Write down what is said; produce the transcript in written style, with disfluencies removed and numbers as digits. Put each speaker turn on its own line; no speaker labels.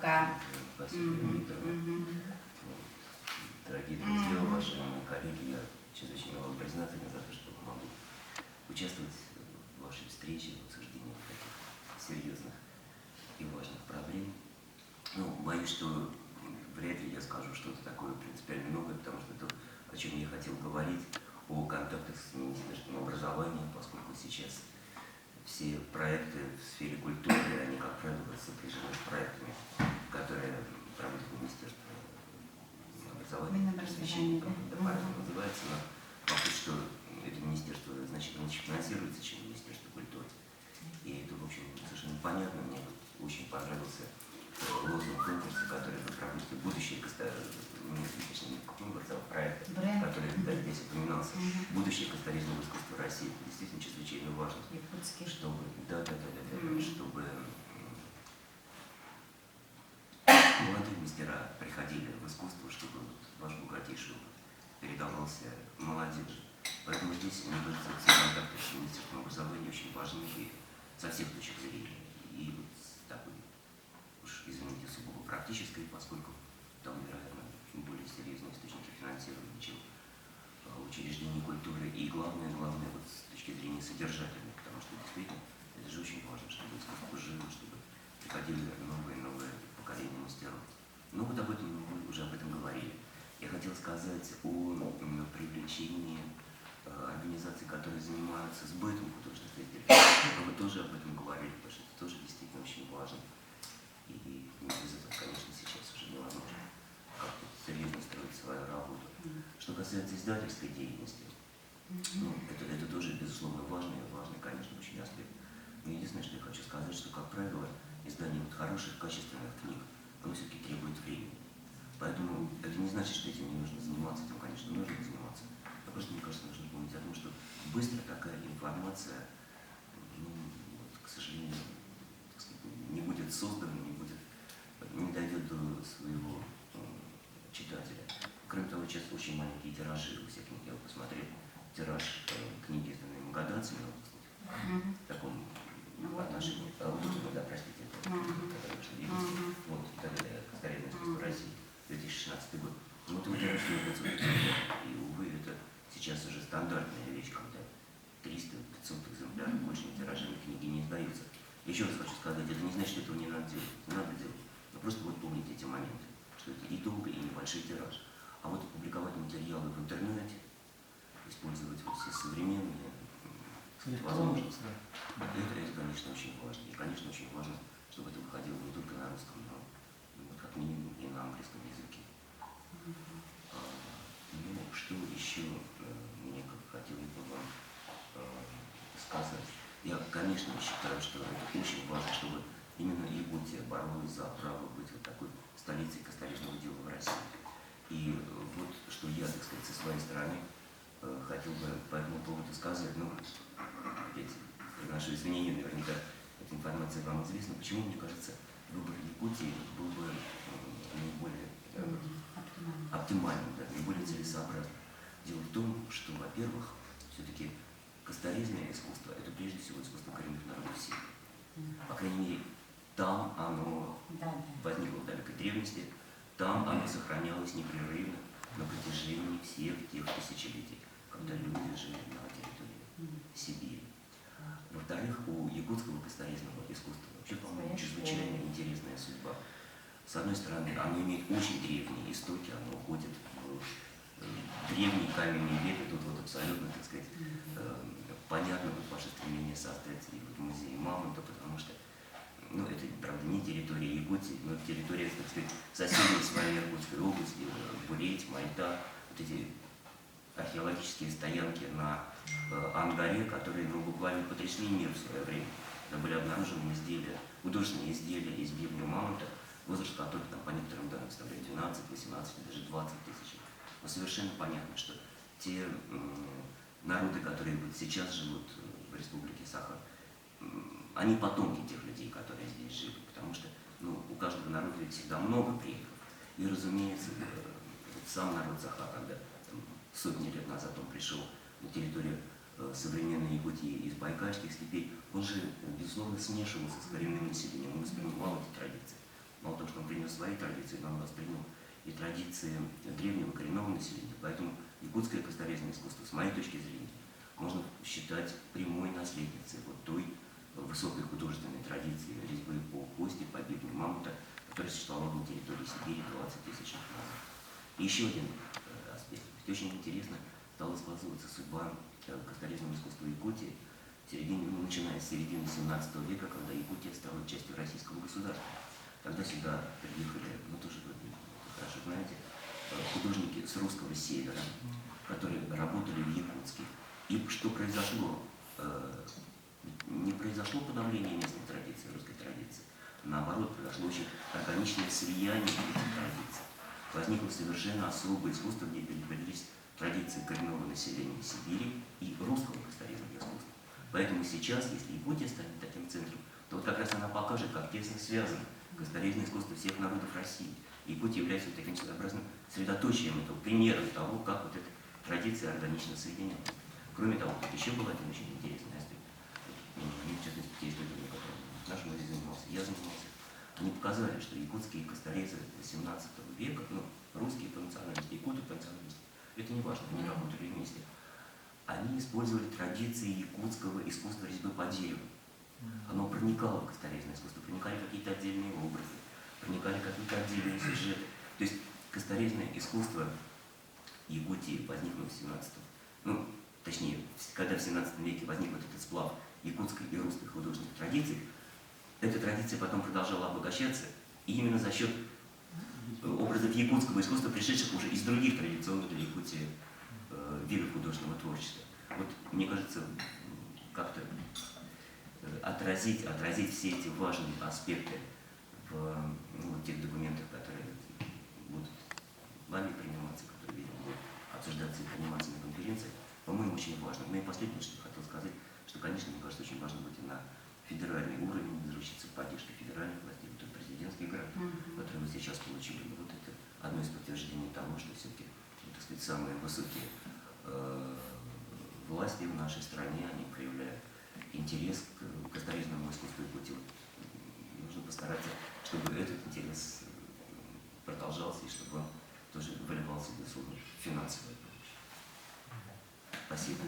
пока.
Спасибо, Викторовна. Дорогие друзья, уважаемые коллеги, я чрезвычайно вам признателен за то, что могу участвовать в вашей встрече, в обсуждении таких серьезных и важных проблем. Ну, боюсь, что вряд ли я скажу что-то такое принципиально новое, потому что то, о чем я хотел говорить, о контактах с Министерством образования, поскольку сейчас все проекты в сфере культуры, они, как правило, сопряжены с проектами, которые проводит Министерство образования, священником, это по-разному называется, но факт, что это министерство значительно лучше финансируется, чем Министерство культуры. И это, в общем, совершенно понятно. Мне вот очень понравился лозунг конкурса, который вы проводите будущее проект, который здесь упоминался, будущее костаризного искусства России. Это действительно чрезвычайно важно, чтобы, чтобы молодые мастера приходили в искусство, чтобы ваш богатейший опыт передавался молодежи. Поэтому здесь, мне кажется, все контакты с Министерством образования очень важны и со всех точек зрения. И вот такой, уж извините, сугубо практической, поскольку там, вероятно, более серьезные источники финансирования, чем учреждения культуры. И главное, вот с точки зрения содержательной, потому что действительно это же очень важно, чтобы искусство жило, чтобы приходили новые поколения мастеров. Ну вот об этом мы уже об этом говорили. Я хотел сказать о привлечении организаций, которые занимаются сбытом художественных изделий. Вы тоже об этом говорили, потому что это тоже действительно очень важно. И без этого, конечно, сейчас уже невозможно как-то серьезно строить свою работу. Что касается издательской деятельности, ну, это тоже, безусловно, важный, конечно, очень аспект. Но единственное, что я хочу сказать, что, как правило, издание вот хороших, качественных книг, оно все-таки требует времени. Поэтому это не значит, что этим не нужно заниматься, этим, конечно, нужно заниматься. Но просто, мне кажется, нужно помнить о том, что быстро такая информация, ну, вот, к сожалению, так сказать, не будет создана, не дойдет до своего читателя. Кроме того, сейчас очень маленькие тиражи у всех книг. Я посмотрел тираж книги, изданной Магадацами, в таком отношении, простите, вот, «Костаризное искусство России», 2016 год. Вот его тираж 500 экземпляров. И, увы, это сейчас уже стандартная вещь, когда 300-500 экземпляров большими тиражами книги не издаются. Еще раз хочу сказать, это не значит, что этого не надо делать. Надо делать. Но просто вот помните эти моменты, что это и долго, и небольшой тираж. А вот публиковать материалы в интернете, использовать вот все современные возможности, это, конечно, очень важно. И, конечно, очень важно, чтобы это выходило не только на русском, но как минимум и на английском языке. Ну, что еще мне хотелось бы вам сказать? Я, конечно, считаю, что это очень важно, чтобы именно Якутия боролась за право быть вот такой столицей костаризного дела в России. И вот что я, так сказать, со своей стороны хотел бы по этому поводу сказать. Ну, опять приношу извинения, наверняка эта информация вам известна. Почему, мне кажется, выбор Якутии был бы наиболее оптимальным, да, наиболее целесообразным. Дело в том, что, во-первых, все-таки костаризное искусство – это прежде всего искусство коренных народов Сибири. По крайней мере, там оно возникло в далекой древности, там оно сохранялось непрерывно на протяжении всех тех тысячелетий, когда люди жили на территории Сибири. Во-вторых, у якутского костаризного искусства вообще, по-моему, чрезвычайно интересная судьба. С одной стороны, оно имеет очень древние истоки, оно уходит в древний каменный век, и тут вот абсолютно, так сказать, понятно вот ваше стремление создать и вот музей Мамонта, потому что, ну, это, правда, не территория Якутии, но территория, так сказать, соседней с вами Иркутской области, Бурять, Майта, вот эти археологические стоянки на Ангаре, которые, ну, буквально потрясли мир в свое время. Когда были обнаружены изделия, художественные изделия из бивня мамонта, возраст которых, там, по некоторым данным, составляет 12, 18, даже 20 тысяч. Но совершенно понятно, что те народы, которые вот сейчас живут в республике Саха, они потомки тех людей, которые здесь жили, потому что, ну, у каждого народа ведь всегда много предков. И, разумеется, сам народ Саха, когда там, сотни лет назад он пришел на территорию современной Якутии из байкальских степей, он же, безусловно, смешивался с коренным населением, он воспринимал эти традиции. Мало того, что он принес нес свои традиции, но он воспринял и традиции древнего коренного населения. Поэтому якутское косторезное искусство, с моей точки зрения, можно считать прямой наследницей вот той высокой художественной традиции резьбы по кости, по бивню мамонта, которая существовала на территории Сибири 20 тысяч лет назад. И еще один аспект. Очень интересно стала складываться судьба косторезного искусства Якутии, начиная с середины 17 века, когда Якутия стала частью российского государства. Когда сюда приехали, тоже вы хорошо знаете, художники с русского севера, которые работали в Якутске. И что произошло? Не произошло подавление местной традиции, русской традиции. Наоборот, произошло очень органичное слияние этих традиций. Возникло совершенно особое искусство, где переплелись традиции коренного населения Сибири и русского косторезного искусства. Поэтому сейчас, если Якутия станет таким центром, то вот как раз она покажет, как тесно связано косторезное искусство всех народов России. Якутия является вот таким своеобразным средоточием этого, примером того, как вот эта традиция органично соединяется. Кроме того, тут еще был один очень интересный аспект. В частности, те исследования, которые в нашем музее занимался, я занимался, они показали, что якутские косторезы 18 века, русские по национальности, якуты по национальности, это не важно, они работали вместе, они использовали традиции якутского искусства резьбы по дереву. Оно проникало в косторезное искусство, проникали какие-то отдельные образы, проникали какие-то отдельные сюжеты. То есть косторезное искусство Якутии возникло в 17 точнее, когда в 17 веке возник вот этот сплав якутской и русской художественных традиций, эта традиция потом продолжала обогащаться, и именно за счет образов якутского искусства, пришедших уже из других традиционных для Якутии видов художественного творчества. Вот, мне кажется, как-то отразить все эти важные аспекты в тех документах, которые будут вами приниматься, которые, видимо, будут обсуждаться и приниматься на конференции, по-моему, очень важно. Ну и последнее, что я хотел сказать, что, конечно, мне кажется, очень важно быть на федеральный уровень, заручиться поддержкой федеральных властей, вот президентский грант, который мы сейчас получили. Вот это одно из подтверждений того, что все-таки, так сказать, самые высокие власти в нашей стране, они проявляют интерес к косторезному искусству Якутии. Нужно постараться, чтобы этот интерес продолжался и чтобы он тоже выливался, безусловно, в финансовую помощь. Спасибо.